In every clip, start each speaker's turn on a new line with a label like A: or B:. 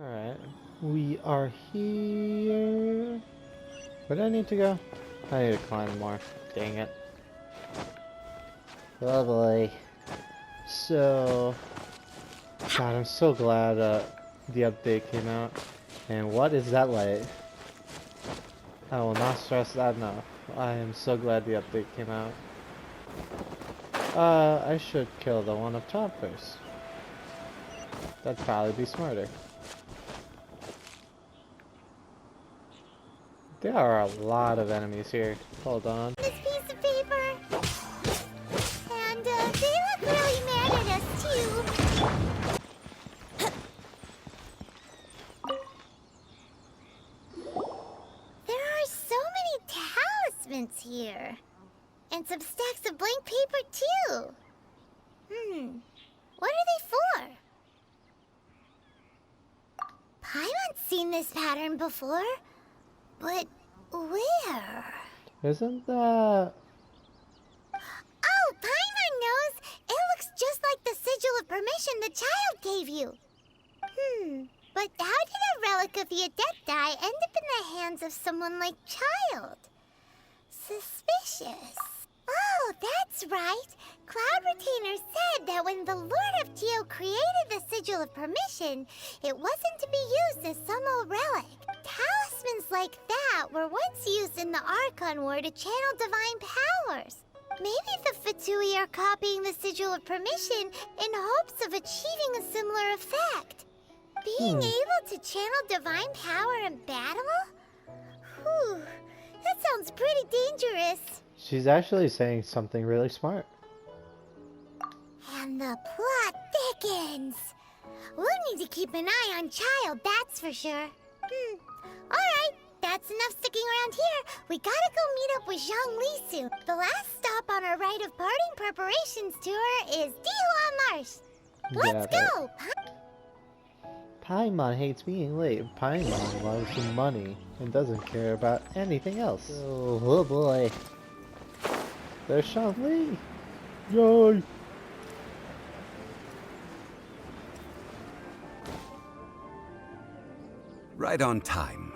A: Alright, we are here. Where do I need to go? I need to climb more. Dang it. Oh boy. So... God, I'm so glad the update came out. And what is that light? I will not stress that enough. I am so glad the update came out. I should kill the one up top first. That'd probably be smarter. There are a lot of enemies here. Hold on.
B: This piece of paper. And they look really mad at us too. There are so many talismans here. And some stacks of blank paper too. What are they for? Paimon's seen this pattern before. But where?
A: Isn't that...
B: Oh, Paimon knows! It looks just like the sigil of permission the child gave you. But how did a relic of the Adepti end up in the hands of someone like Child? Suspicious. Oh, that's right. Cloud Retainer said that when the Lord of Geo created the sigil of permission, it wasn't to be used as some old relic. Talismans like that were once used in the Archon War to channel divine powers. Maybe the Fatui are copying the sigil of permission in hopes of achieving a similar effect. Being able to channel divine power in battle? Whew, that sounds pretty dangerous.
A: She's actually saying something really smart.
B: And the plot thickens. We'll need to keep an eye on Child, that's for sure. Alright, that's enough sticking around here. We gotta go meet up with Zhongli soon. The last stop on our rite of parting preparations tour is Dihua Marsh. Let's go!
A: Paimon hates being late. Paimon loves some money and doesn't care about anything else. Oh boy. There's Zhongli. Yay!
C: Right on time.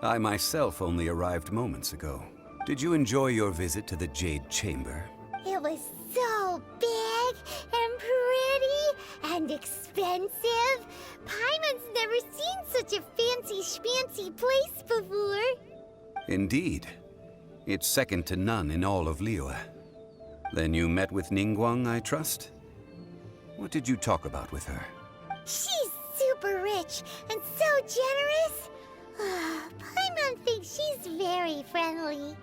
C: I myself only arrived moments ago. Did you enjoy your visit to the Jade Chamber?
B: It was so big and pretty and expensive. Paimon's never seen such a fancy schmancy place before.
C: Indeed. It's second to none in all of Liyue. Then you met with Ningguang, I trust? What did you talk about with her?
B: She's super rich and so generous. Paimon thinks she's very friendly.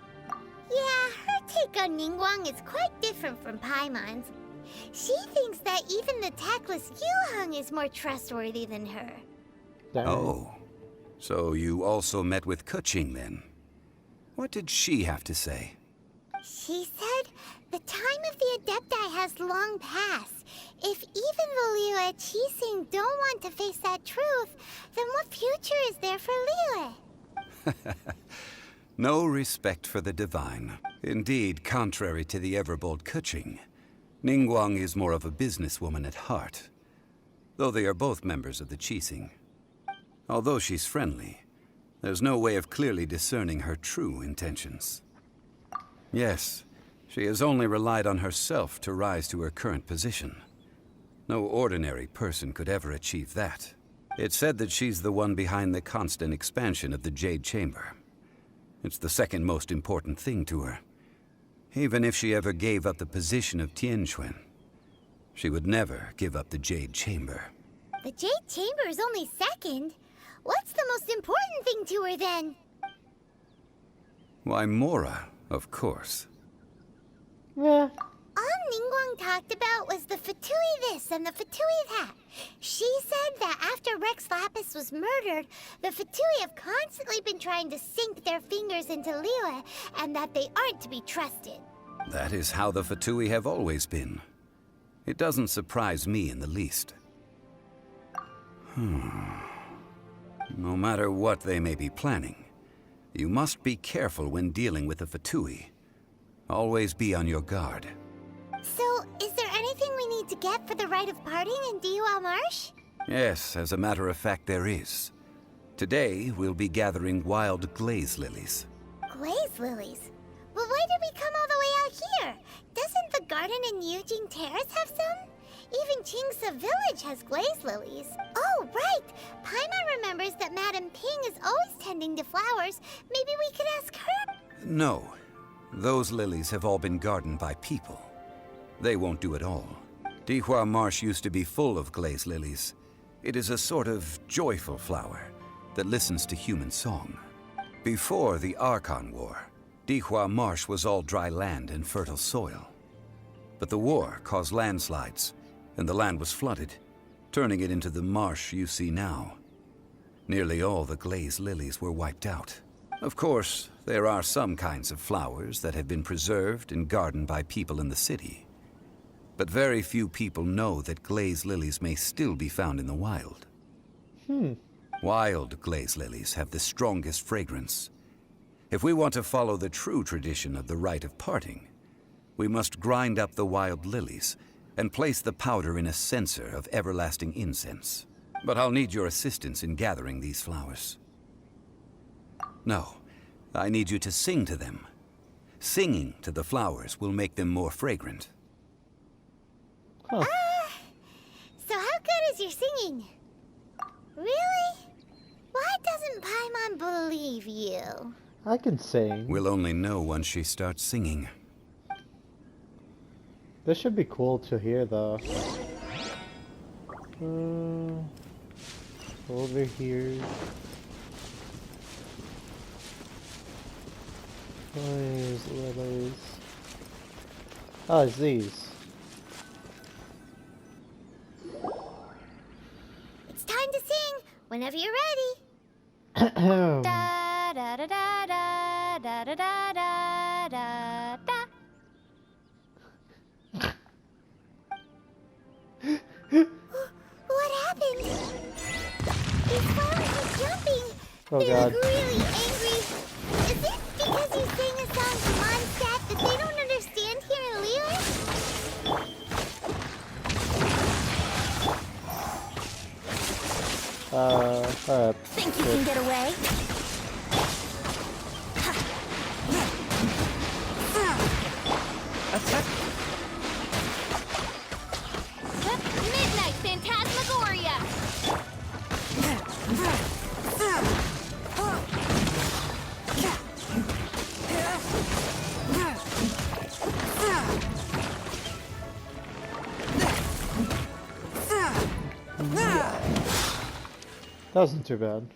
B: Yeah, her take on Ningguang is quite different from Paimon's. She thinks that even the tactless Yuheng is more trustworthy than her.
C: Oh, so you also met with Keqing then? What did she have to say?
B: She said the time of the Adepti has long passed. If even the Liyue Qixing don't want to face that truth, then what future is there for Liyue?
C: No respect for the divine. Indeed, contrary to the ever-bold Keqing, Ningguang is more of a businesswoman at heart, though they are both members of the Qixing. Although she's friendly, there's no way of clearly discerning her true intentions. Yes, she has only relied on herself to rise to her current position. No ordinary person could ever achieve that. It's said that she's the one behind the constant expansion of the Jade Chamber. It's the second most important thing to her. Even if she ever gave up the position of Tianquan, she would never give up the Jade Chamber.
B: The Jade Chamber is only second. What's the most important thing to her then?
C: Why, Mora, of course.
A: Yeah.
B: All Ningguang talked about was the Fatui this and the Fatui that. She said that after Rex Lapis was murdered, the Fatui have constantly been trying to sink their fingers into Liyue, and that they aren't to be trusted.
C: That is how the Fatui have always been. It doesn't surprise me in the least. No matter what they may be planning, you must be careful when dealing with the Fatui. Always be on your guard.
B: So, is there anything we need to get for the rite of parting in Dihua Marsh?
C: Yes, as a matter of fact, there is. Today, we'll be gathering wild glaze lilies.
B: Glaze lilies? Well, why did we come all the way out here? Doesn't the garden in Eugene Terrace have some? Even Chingsa Village has glaze lilies. Oh, right! Paimon remembers that Madame Ping is always tending to flowers. Maybe we could ask her?
C: No. Those lilies have all been gardened by people. They won't do it all. Dihua Marsh used to be full of glaze lilies. It is a sort of joyful flower that listens to human song. Before the Archon War, Dihua Marsh was all dry land and fertile soil. But the war caused landslides, and the land was flooded, turning it into the marsh you see now. Nearly all the glaze lilies were wiped out. Of course, there are some kinds of flowers that have been preserved and gardened by people in the city. But very few people know that glaze lilies may still be found in the wild. Wild glaze lilies have the strongest fragrance. If we want to follow the true tradition of the rite of parting, we must grind up the wild lilies and place the powder in a censer of everlasting incense. But I'll need your assistance in gathering these flowers. No, I need you to sing to them. Singing to the flowers will make them more fragrant.
A: Huh.
B: So how good is your singing? Really? Why doesn't Paimon believe you?
A: I can sing.
C: We'll only know once she starts singing.
A: This should be cool to hear, though. Over here. Where's lilies? Oh, it's these.
B: It's time to sing. Whenever you're ready.
A: Ahem.
B: Da da da da da da da da da da. What happened? These flowers are jumping.
A: Oh,
B: they
A: God.
B: look really angry. Is it because you sang a song to Mondstadt that they don't understand here in Liyue? Think you can get away? Midnight Phantasmagoria!
A: That wasn't too bad.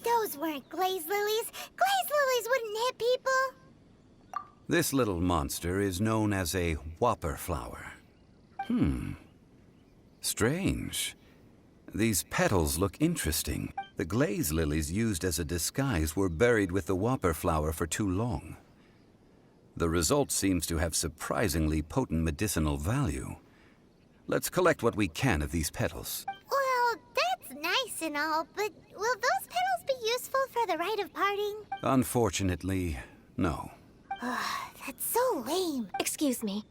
B: Those weren't glaze lilies. Glaze lilies wouldn't hit people.
C: This little monster is known as a whopper flower. Strange. These petals look interesting. The glaze lilies used as a disguise were buried with the whopper flower for too long. The result seems to have surprisingly potent medicinal value. Let's collect what we can of these petals.
B: Well, that's nice and all, but will those petals be useful for the rite of parting?
C: Unfortunately, no.
B: That's so lame.
D: Excuse me.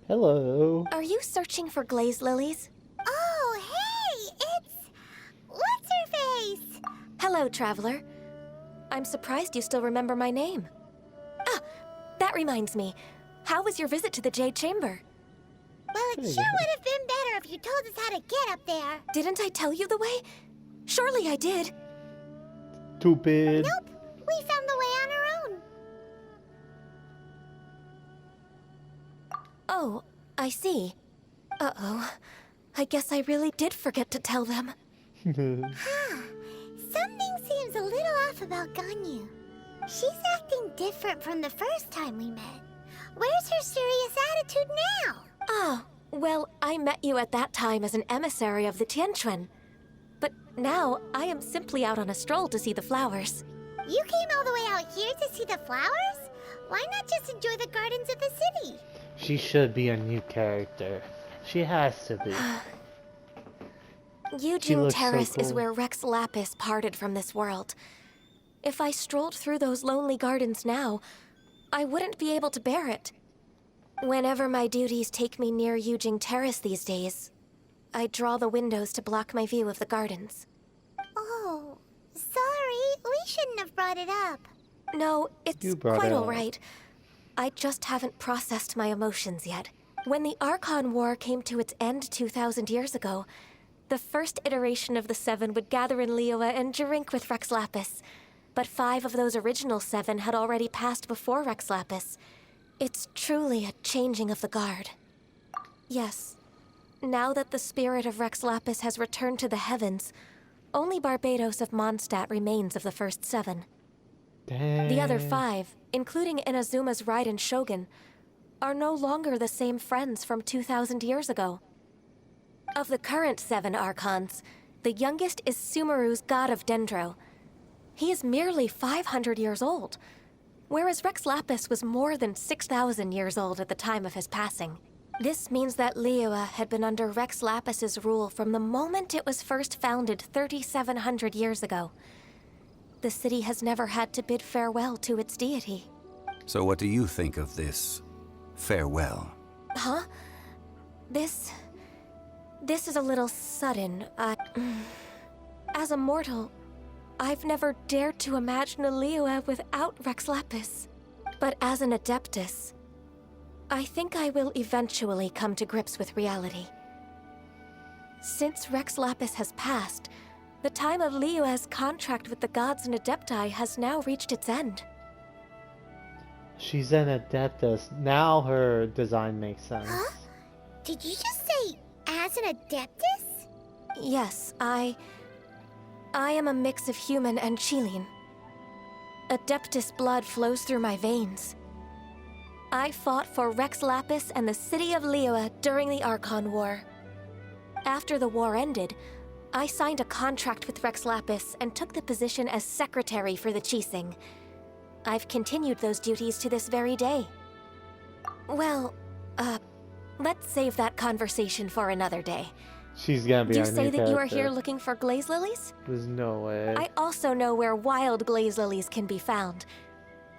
A: Hello.
D: Are you searching for glaze lilies?
B: Oh, hey! It's... What's-her-face?
D: Hello, traveler. I'm surprised you still remember my name. Ah, that reminds me. How was your visit to the Jade Chamber?
B: Well, it sure would have been better if you told us how to get up there.
D: Didn't I tell you the way? Surely I did.
A: Stupid.
B: Nope, we found the way on our own.
D: Oh, I see. Uh-oh. I guess I really did forget to tell them.
B: Something seems a little off about Ganyu. She's acting different from the first time we met. Where's her serious attitude now?
D: Ah, well, I met you at that time as an emissary of the Tianquan. But now, I am simply out on a stroll to see the flowers.
B: You came all the way out here to see the flowers? Why not just enjoy the gardens of the city?
A: She should be a new character. She has to be.
D: Eugene
A: looks so
D: Terrace is
A: cool.
D: where Rex Lapis parted from this world. If I strolled through those lonely gardens now, I wouldn't be able to bear it. Whenever my duties take me near Yujing Terrace these days, I draw the windows to block my view of the gardens.
B: Oh, sorry. We shouldn't have brought it up.
D: No, it's
A: You brought
D: quite
A: it
D: all
A: up.
D: right. I just haven't processed my emotions yet. When the Archon War came to its end 2,000 years ago, the first iteration of the Seven would gather in Liyue and drink with Rex Lapis. But 5 of those original 7 had already passed before Rex Lapis. It's truly a changing of the guard. Yes, now that the spirit of Rex Lapis has returned to the heavens, only Barbados of Mondstadt remains of the first 7.
A: Dang.
D: The other 5, including Inazuma's Raiden Shogun, are no longer the same friends from 2,000 years ago. Of the current 7 Archons, the youngest is Sumeru's God of Dendro. He is merely 500 years old, whereas Rex Lapis was more than 6,000 years old at the time of his passing. This means that Liyue had been under Rex Lapis's rule from the moment it was first founded 3,700 years ago. The city has never had to bid farewell to its deity.
C: So what do you think of this farewell?
D: Huh? This is a little sudden. As a mortal, I've never dared to imagine a Liyue without Rex Lapis. But as an Adeptus, I think I will eventually come to grips with reality. Since Rex Lapis has passed, the time of Liyue's contract with the gods and Adepti has now reached its end.
A: She's an Adeptus. Now her design makes sense.
B: Huh? Did you just say as an Adeptus?
D: Yes, I am a mix of human and Chilean. Adeptus blood flows through my veins. I fought for Rex Lapis and the city of Liyue during the Archon War. After the war ended, I signed a contract with Rex Lapis and took the position as secretary for the Qixing. I've continued those duties to this very day. Well, let's save that conversation for another day.
A: She's gonna be
D: Do
A: our
D: you
A: new
D: say that you are
A: character.
D: here looking for glaze lilies?
A: There's no way.
D: I also know where wild glaze lilies can be found.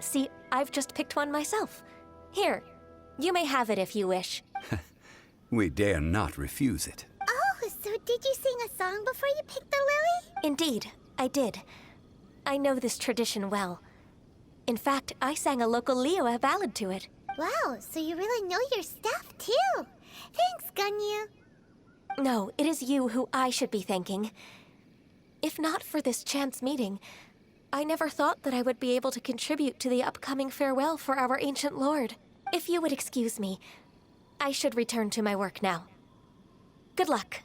D: See, I've just picked one myself. Here, you may have it if you wish.
C: We dare not refuse it.
B: Oh, so did you sing a song before you picked the lily?
D: Indeed, I did. I know this tradition well. In fact, I sang a local Liyue ballad to it.
B: Wow, so you really know your stuff, too. Thanks, Gunyu.
D: No, it is you who I should be thanking. If not for this chance meeting, I never thought that I would be able to contribute to the upcoming farewell for our ancient lord. If you would excuse me, I should return to my work now. Good luck.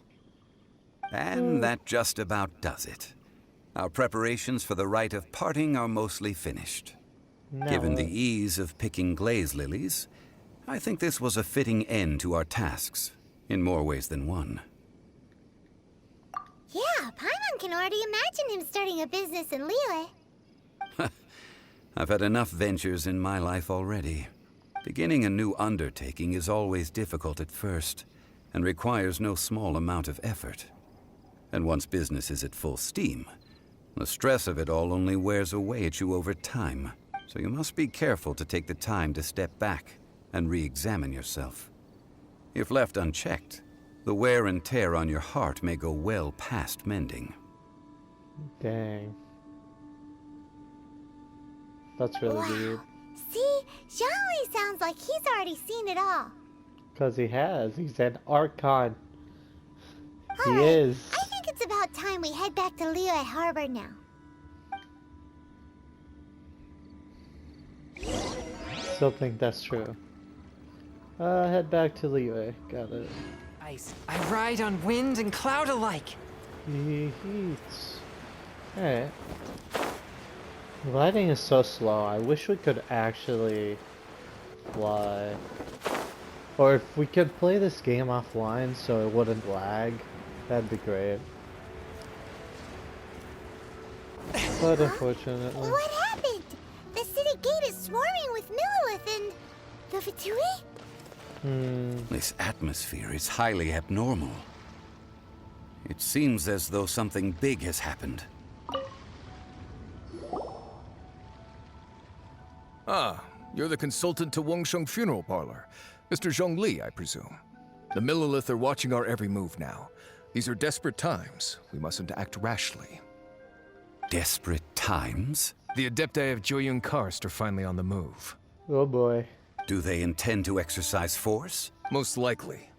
C: And that just about does it. Our preparations for the rite of parting are mostly finished.
A: No.
C: Given the ease of picking glaze lilies, I think this was a fitting end to our tasks, in more ways than one.
B: Yeah, Paimon can already imagine him starting a business in Liyue.
C: I've had enough ventures in my life already. Beginning a new undertaking is always difficult at first, and requires no small amount of effort. And once business is at full steam, the stress of it all only wears away at you over time. So you must be careful to take the time to step back and re-examine yourself. If left unchecked, the wear and tear on your heart may go well past mending.
A: Dang. That's really deep.
B: See, Zhongli sounds like he's already seen it all.
A: Because he has. He's an Archon. He
B: Alright,
A: is.
B: I think it's about time we head back to Liyue Harbor now.
A: Still think that's true. Head back to Liyue. Got it.
E: I ride on wind and cloud alike.
A: Yeet. Alright. Gliding is so slow. I wish we could actually fly. Or if we could play this game offline so it wouldn't lag, that'd be great. But unfortunately.
B: What happened? The city gate is swarming with Millilith and the Fatui?
C: This atmosphere is highly abnormal. It seems as though something big has happened.
F: Ah, you're the consultant to Wangsheng Funeral Parlor. Mr. Zhongli, I presume. The Millelith are watching our every move now. These are desperate times. We mustn't act rashly.
C: Desperate times?
F: The Adepti of Joyun Karst are finally on the move.
A: Oh boy.
C: Do they intend to exercise force?
F: Most likely.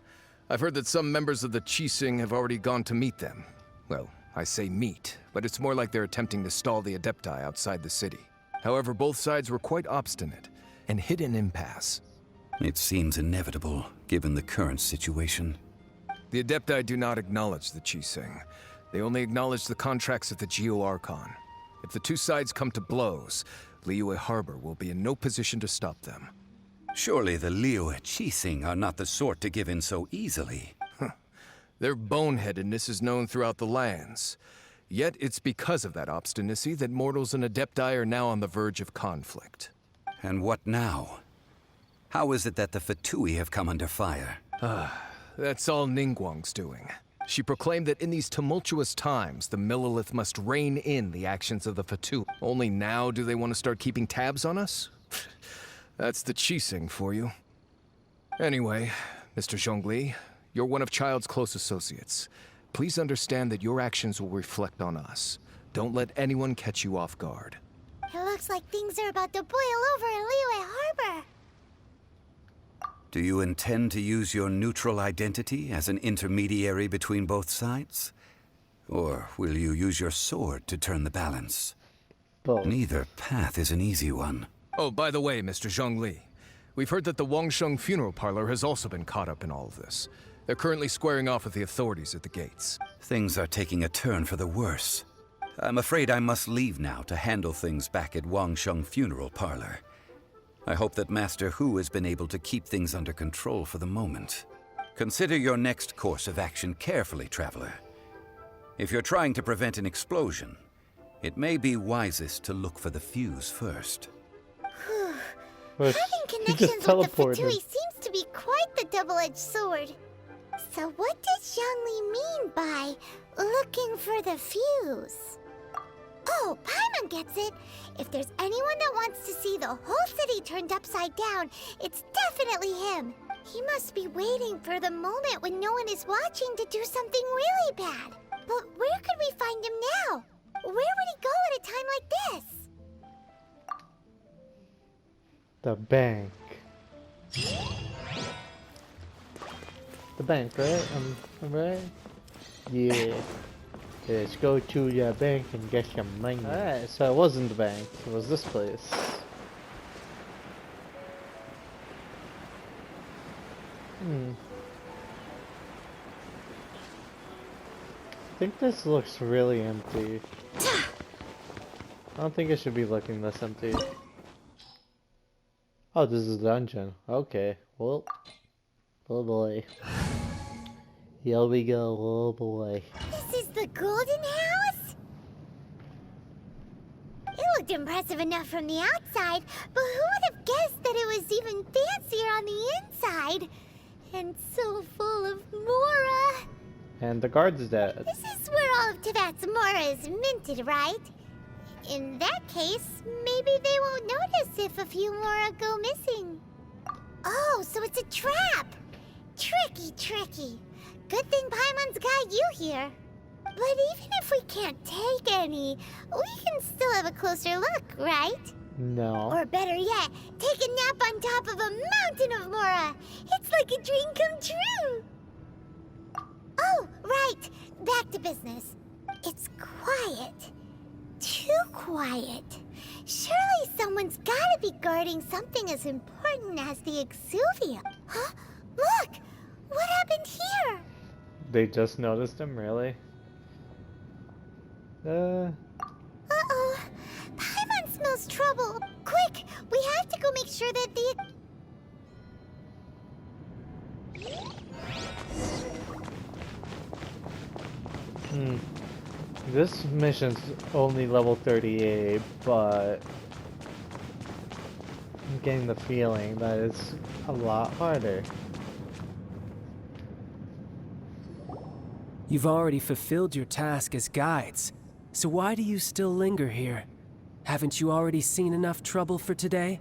F: I've heard that some members of the Qixing have already gone to meet them. Well, I say meet, but it's more like they're attempting to stall the Adepti outside the city. However, both sides were quite obstinate and hit an impasse.
C: It seems inevitable, given the current situation.
F: The Adepti do not acknowledge the Qixing. They only acknowledge the contracts of the Geo-Archon. If the two sides come to blows, Liyue Harbor will be in no position to stop them.
C: Surely the Liyue Qixing are not the sort to give in so easily.
F: Their boneheadedness is known throughout the lands. Yet it's because of that obstinacy that mortals and Adepti are now on the verge of conflict.
C: And what now? How is it that the Fatui have come under fire?
F: That's all Ningguang's doing. She proclaimed that in these tumultuous times, the Millelith must rein in the actions of the Fatui. Only now do they want to start keeping tabs on us? That's the Qixing for you. Anyway, Mr. Zhongli, you're one of Child's close associates. Please understand that your actions will reflect on us. Don't let anyone catch you off guard.
B: It looks like things are about to boil over in Liyue Harbor.
C: Do you intend to use your neutral identity as an intermediary between both sides? Or will you use your sword to turn the balance?
A: Both.
C: Neither path is an easy one.
F: Oh, by the way, Mr. Zhongli, we've heard that the Wangsheng funeral parlor has also been caught up in all of this. They're currently squaring off with the authorities at the gates.
C: Things are taking a turn for the worse. I'm afraid I must leave now to handle things back at Wangsheng funeral parlor. I hope that Master Hu has been able to keep things under control for the moment. Consider your next course of action carefully, Traveler. If you're trying to prevent an explosion, it may be wisest to look for the fuse first.
A: Well,
B: Having
A: he just
B: connections with the
A: teleported.
B: Fatui seems to be quite the double-edged sword. So what does Zhongli mean by looking for the fuse? Oh, Paimon gets it. If there's anyone that wants to see the whole city turned upside down, it's definitely him. He must be waiting for the moment when no one is watching to do something really bad. But where could we find him now? Where would he go at a time like this?
A: The bank. The bank, right? Right? Yeah. Let's go to the bank and get some money. Alright, so it wasn't the bank. It was this place. I think this looks really empty. I don't think it should be looking this empty. Oh, this is a dungeon. Okay, well. Oh boy. Here we go, oh boy.
B: This is the Golden House? It looked impressive enough from the outside, but who would have guessed that it was even fancier on the inside? And so full of Mora.
A: And the guard's dead.
B: This is where all of Teyvat's Mora is minted, right? In that case, maybe they won't notice if a few Mora go missing. Oh, so it's a trap! Tricky, tricky. Good thing Paimon's got you here. But even if we can't take any, we can still have a closer look, right?
A: No.
B: Or better yet, take a nap on top of a mountain of Mora. It's like a dream come true. Oh, right. Back to business. It's quiet. Too quiet. Surely someone's gotta be guarding something as important as the Exuvia. Huh? Look! What happened here?
A: They just noticed him, really?
B: Uh-oh. Paimon smells trouble. Quick! We have to go make sure that
A: This mission's only level 38, but I'm getting the feeling that it's a lot harder.
G: You've already fulfilled your task as guides, so why do you still linger here? Haven't you already seen enough trouble for today?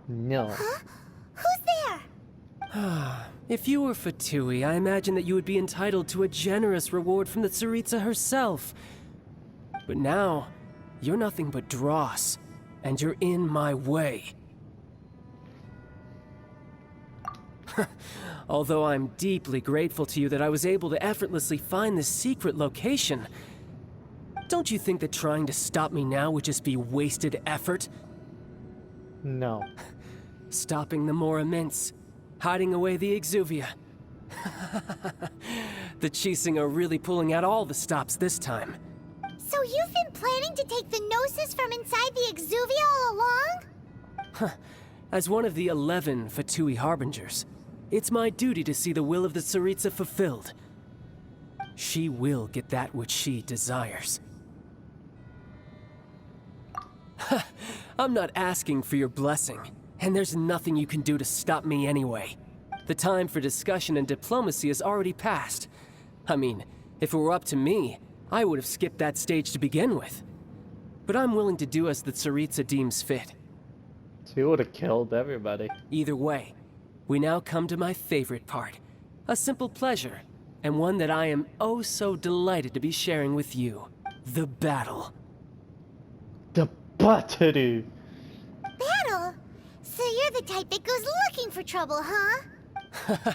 A: No.
B: Huh? Who's there?
G: If you were Fatui, I imagine that you would be entitled to a generous reward from the Tsaritsa herself. But now, you're nothing but dross, and you're in my way. Although I'm deeply grateful to you that I was able to effortlessly find this secret location, don't you think that trying to stop me now would just be wasted effort?
A: No.
G: Stopping the more immense, hiding away the Exuvia. The Chising are really pulling out all the stops this time.
B: So you've been planning to take the Gnosis from inside the Exuvia all along?
G: As one of the 11 Fatui Harbingers, it's my duty to see the will of the Tsaritsa fulfilled. She will get that which she desires. I'm not asking for your blessing, and there's nothing you can do to stop me anyway. The time for discussion and diplomacy has already passed. I mean, if it were up to me, I would have skipped that stage to begin with. But I'm willing to do as the Tsaritsa deems fit.
A: He would have killed everybody.
G: Either way, we now come to my favorite part. A simple pleasure, and one that I am oh so delighted to be sharing with you. The battle.
A: The battery.
B: Battle? So you're the type that goes looking for trouble, huh?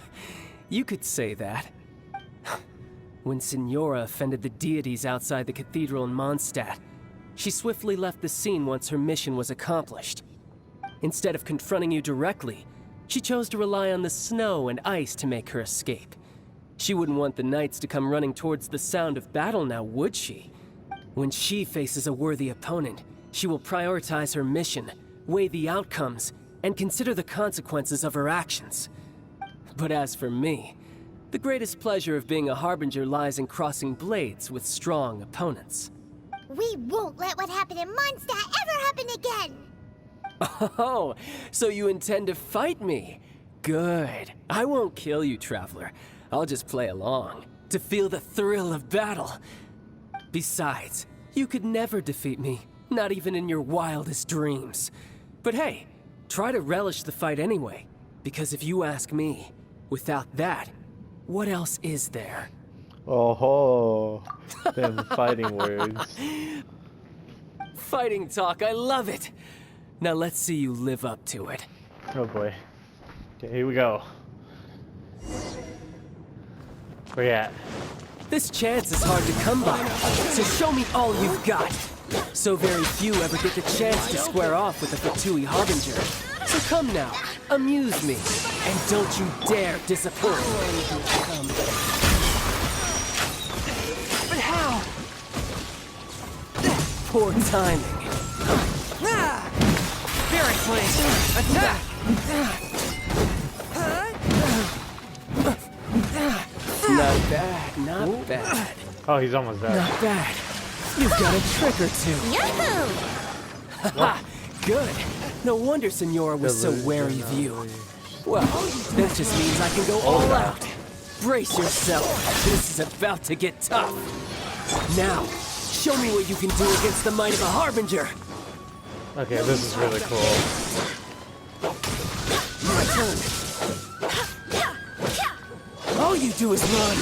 G: You could say that. When Signora offended the deities outside the cathedral in Mondstadt, she swiftly left the scene once her mission was accomplished. Instead of confronting you directly, she chose to rely on the snow and ice to make her escape. She wouldn't want the knights to come running towards the sound of battle now, would she? When she faces a worthy opponent, she will prioritize her mission, weigh the outcomes, and consider the consequences of her actions. But as for me, the greatest pleasure of being a Harbinger lies in crossing blades with strong opponents.
B: We won't let what happened in Mondstadt ever happen again!
G: Oh, so you intend to fight me? Good. I won't kill you, Traveler. I'll just play along, to feel the thrill of battle. Besides, you could never defeat me, not even in your wildest dreams. But hey, try to relish the fight anyway, because if you ask me, without that, what else is there?
A: Oh ho. Them fighting words.
G: Fighting talk, I love it! Now let's see you live up to it.
A: Oh boy. Okay, here we go. Where you at?
G: This chance is hard to come by, so show me all you've got. So very few ever get the chance to square off with a Fatui Harbinger. So come now, amuse me, and don't you dare disappoint. But how? Poor timing.
E: Spirit Flame! Attack!
G: Not bad, not bad.
A: Oh, he's almost there.
G: Not bad. You've got a trick or two.
B: Yahoo!
G: Ha! Good. No wonder Signora was so wary of you. Well, that just means I can go all out. Brace yourself. This is about to get tough. Now, show me what you can do against the might of a Harbinger.
A: Okay, this is really cool.
G: My turn. All you do is run.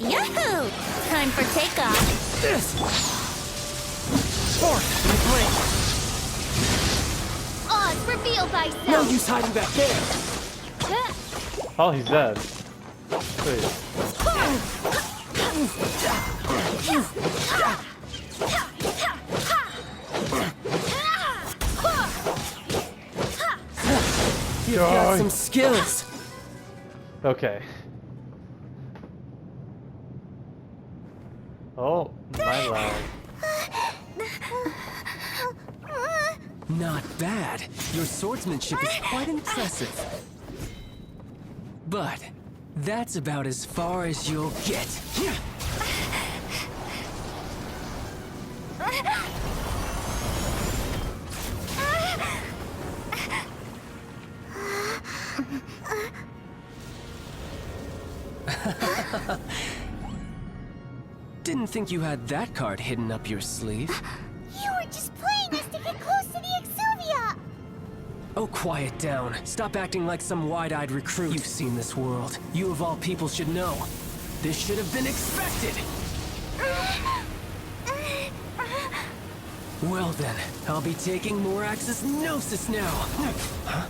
B: Yahoo! Time for takeoff.
G: This.
E: Force my blade!
B: Oz, reveal thyself!
G: No use hiding back there.
A: Oh, he's dead. Please.
G: You've got some skills.
A: Okay. Oh, my lord.
G: Not bad. Your swordsmanship is quite impressive. But that's about as far as you'll get. Didn't think you had that card hidden up your sleeve.
B: You
G: Oh, quiet down. Stop acting like some wide-eyed recruit. You've seen this world. You of all people should know. This should have been expected! Well then, I'll be taking Morax's Gnosis now! Huh?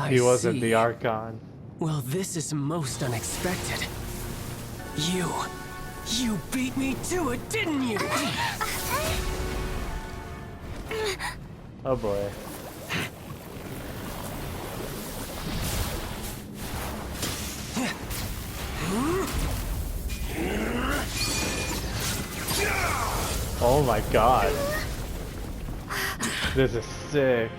A: He wasn't
G: see.
A: the Archon.
G: Well, this is most unexpected. You beat me to it, didn't you?
A: Oh boy. Oh my god. This is sick.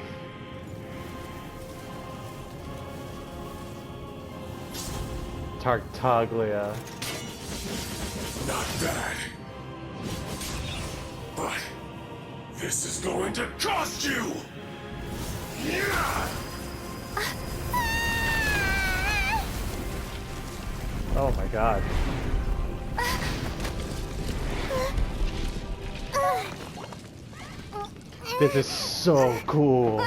A: Tartaglia.
H: Not bad. But this is going to cost you! Yeah!
A: Oh my god. This is so cool.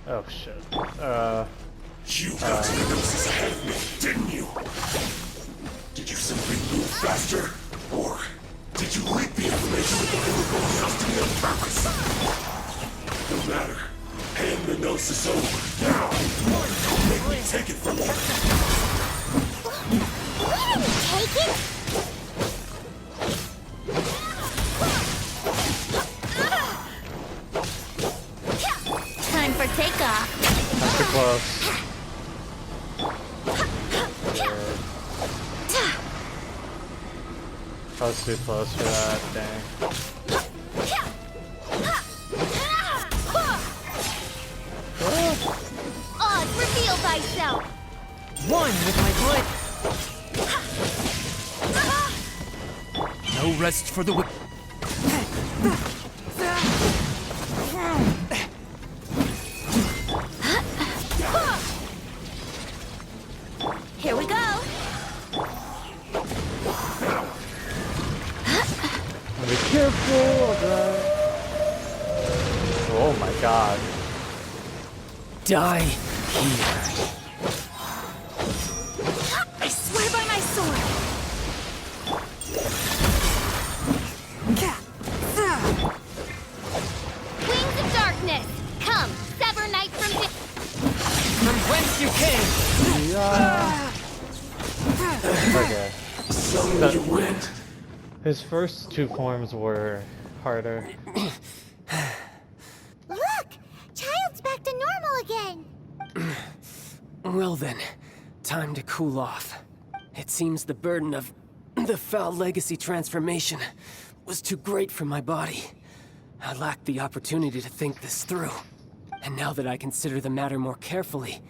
A: Oh shit.
H: You got to the Gnosis ahead of me, didn't you? Did you simply move faster? Or did you leak the information before you were going after me on purpose? No matter. Hand the Gnosis over, now! Don't make me take it from you!
B: We didn't take it! Time for takeoff.
A: That's too close. I was too close for that, dang.
B: Oz, reveal thyself!
E: One with my blood. No rest for the wicked.
B: Here we go!
A: Be careful of that. Oh my god.
G: Die here.
B: I swear by my sword! Wings of darkness! Come, sever night from
E: From whence you came.
A: Yeah. Okay.
H: So you went.
A: His first two forms were harder.
B: Look! Child's back to normal again!
G: Well then, time to cool off. It seems the burden of the foul legacy transformation was too great for my body. I lacked the opportunity to think this through. And now that I consider the matter more carefully,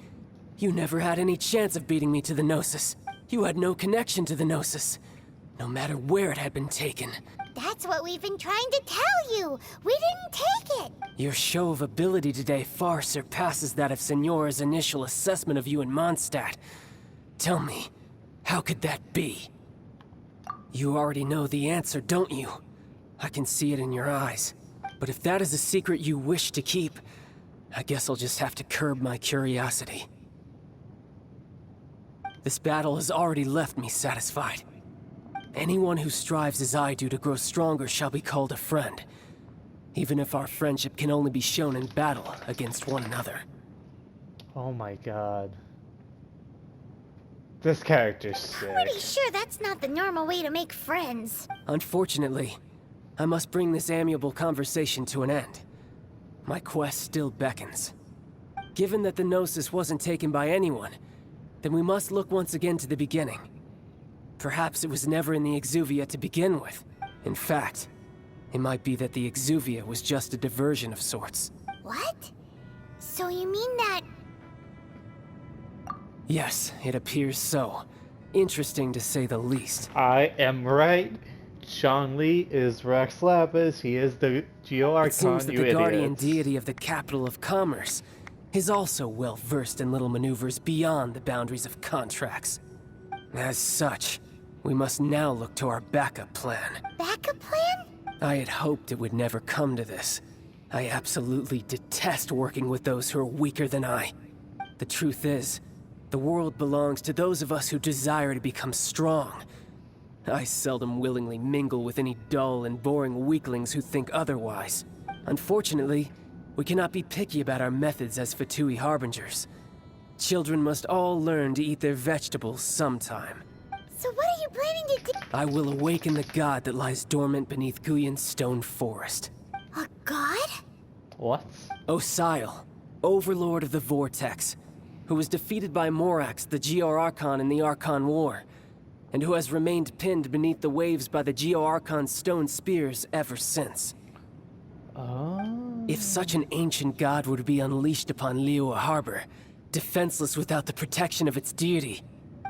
G: you never had any chance of beating me to the Gnosis. You had no connection to the Gnosis, no matter where it had been taken.
B: That's what we've been trying to tell you! We didn't take it!
G: Your show of ability today far surpasses that of Signora's initial assessment of you in Mondstadt. Tell me, how could that be? You already know the answer, don't you? I can see it in your eyes. But if that is a secret you wish to keep, I guess I'll just have to curb my curiosity. This battle has already left me satisfied. Anyone who strives as I do to grow stronger shall be called a friend, even if our friendship can only be shown in battle against one another.
A: Oh my god. This character's sick.
B: Pretty sure that's not the normal way to make friends.
G: Unfortunately, I must bring this amiable conversation to an end. My quest still beckons. Given that the Gnosis wasn't taken by anyone, then we must look once again to the beginning. Perhaps it was never in the Exuvia to begin with. In fact, it might be that the Exuvia was just a diversion of sorts.
B: What? So you mean that...
G: Yes, it appears so. Interesting to say the least.
A: I am right. Zhongli is Rex Lapis. He is the Geo
G: It seems
A: Archon,
G: that
A: you
G: the guardian
A: idiots.
G: deity of the capital of commerce is also well versed in little maneuvers beyond the boundaries of contracts. As such, we must now look to our backup plan.
B: Backup plan?
G: I had hoped it would never come to this. I absolutely detest working with those who are weaker than I. The truth is, the world belongs to those of us who desire to become strong. I seldom willingly mingle with any dull and boring weaklings who think otherwise. Unfortunately, we cannot be picky about our methods as Fatui Harbingers. Children must all learn to eat their vegetables sometime.
B: So what are you planning to do?
G: I will awaken the god that lies dormant beneath Guyan's stone forest.
B: A god?
A: What?
G: Osial, overlord of the Vortex, who was defeated by Morax, the Geo-Archon in the Archon War, and who has remained pinned beneath the waves by the Geo-Archon's stone spears ever since.
A: Oh.
G: If such an ancient god were to be unleashed upon Liyue Harbor, defenseless without the protection of its deity,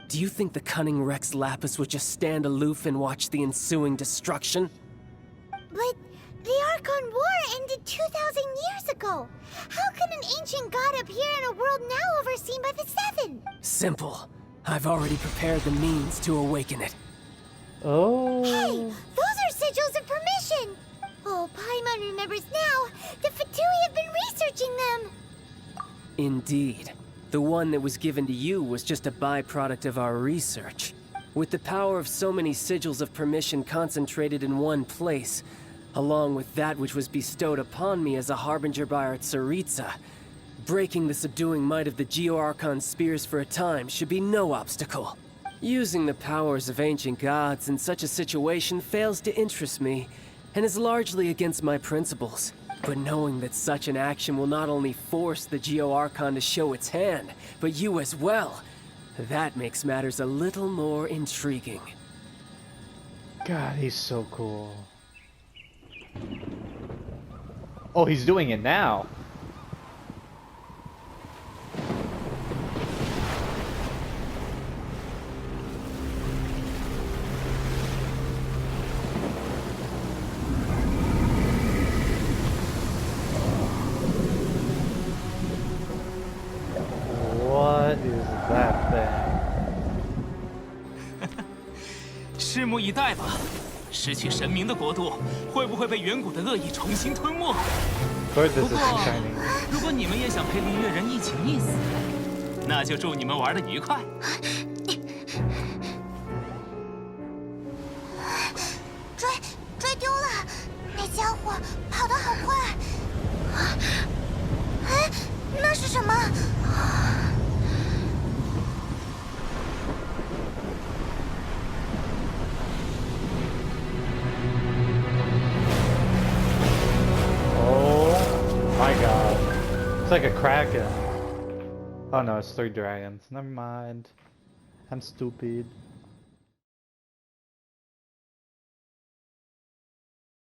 G: do you think the cunning Rex Lapis would just stand aloof and watch the ensuing destruction?
B: But the Archon War ended 2,000 years ago. How can an ancient god appear in a world now overseen by the Seven?
G: Simple. I've already prepared the means to awaken it.
A: Oh.
B: Hey, those are sigils of permission! Oh, Paimon remembers now. The Fatui have been researching them.
G: Indeed. The one that was given to you was just a byproduct of our research. With the power of so many sigils of permission concentrated in one place, along with that which was bestowed upon me as a harbinger by our Tsaritsa, breaking the subduing might of the Geo-Archon spears for a time should be no obstacle. Using the powers of ancient gods in such a situation fails to interest me, and is largely against my principles. But knowing that such an action will not only force the Geo-Archon to show its hand, but you as well, that makes matters a little more intriguing.
A: God, he's so cool. Oh, he's doing it now. What is that thing?
I: 拭目以待吧。失去神明的国度，会不会被远古的恶意重新吞没？
A: Bird, this
I: 不
A: is
I: 过，
A: shining.
I: 如果你们也想陪灵月人一起溺死，那就祝你们玩的愉快。
B: 追丢了，那家伙跑得好快。哎，那是什么？
A: My god. It's like a kraken. Oh no, it's 3 dragons. Never mind. I'm stupid.